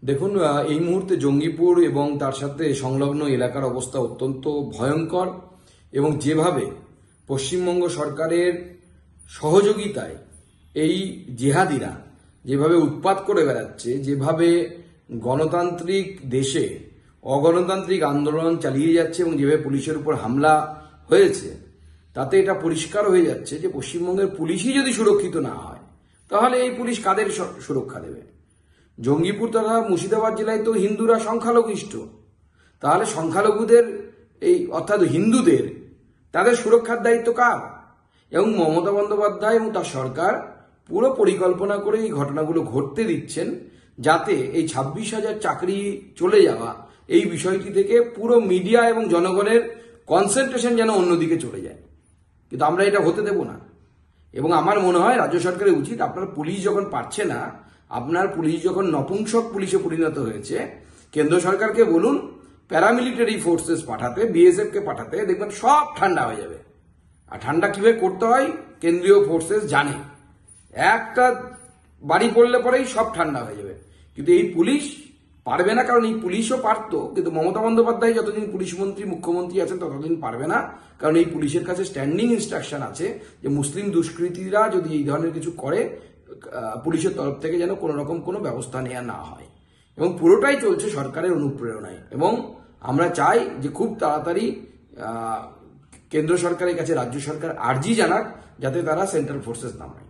দেখুন, এই মুহূর্তে জঙ্গিপুর এবং তার সাথে সংলগ্ন এলাকার অবস্থা অত্যন্ত ভয়ঙ্কর এবং যেভাবে পশ্চিমবঙ্গ সরকারের সহযোগিতায় এই জেহাদিরা যেভাবে উৎপাত করে বেড়াচ্ছে, যেভাবে গণতান্ত্রিক দেশে অগণতান্ত্রিক আন্দোলন চালিয়ে যাচ্ছে এবং যেভাবে পুলিশের উপর হামলা হয়েছে, তাতে এটা পরিষ্কার হয়ে যাচ্ছে যে পশ্চিমবঙ্গের পুলিশই যদি সুরক্ষিত না হয় তাহলে এই পুলিশ কাদের সুরক্ষা দেবে? জঙ্গিপুর তথা মুর্শিদাবাদ জেলায় তো হিন্দুরা সংখ্যালঘিষ্ঠ, তাহলে সংখ্যালঘুদের অর্থাৎ হিন্দুদের তাদের সুরক্ষার দায়িত্ব কার? এবং মমতা বন্দ্যোপাধ্যায় এবং তার সরকার পুরো পরিকল্পনা করে এই ঘটনাগুলো ঘটতে দিচ্ছেন, যাতে এই 26,000 চাকরি চলে যাওয়া এই বিষয়টি থেকে পুরো মিডিয়া এবং জনগণের কনসেন্ট্রেশন যেন অন্যদিকে চলে যায়। কিন্তু আমরা এটা হতে দেব না। এবং আমার মনে হয় রাজ্য সরকারের উচিত, আপনার পুলিশ যখন পারছে না, আপনার পুলিশ যখন নপুংসক পুলিশে পরিণত হয়েছে, কেন্দ্র সরকারকে বলুন প্যারামিলিটারি ফোর্সেস পাঠাতে, বিএসএফ কে পাঠাতে, দেখবেন সব ঠান্ডা হয়ে যাবে। আর ঠান্ডা কিভাবে করতে হয় কেন্দ্রীয় ফোর্সেস জানে। একটা বাড়ি পড়লে পরেই সব ঠান্ডা হয়ে যাবে। কিন্তু এই পুলিশ পারবে না, কারণ এই পুলিশও পারতো, কিন্তু মমতা বন্দ্যোপাধ্যায় যতদিন পুলিশ মন্ত্রী মুখ্যমন্ত্রী আছেন ততদিন পারবে না, কারণ এই পুলিশের কাছে স্ট্যান্ডিং ইনস্ট্রাকশন আছে যে মুসলিম দুষ্কৃতীরা যদি এই ধরনের কিছু করে পুলিশের তরফ থেকে যেন কোনো রকম কোনো ব্যবস্থা নেওয়া না হয়। এবং পুরোটাই চলছে সরকারের অনুপ্রেরণায়। এবং আমরা চাই যে খুব তাড়াতাড়ি কেন্দ্র সরকারের কাছে রাজ্য সরকার আর্জি জানাক যাতে তারা সেন্ট্রাল ফোর্সেস নামায়।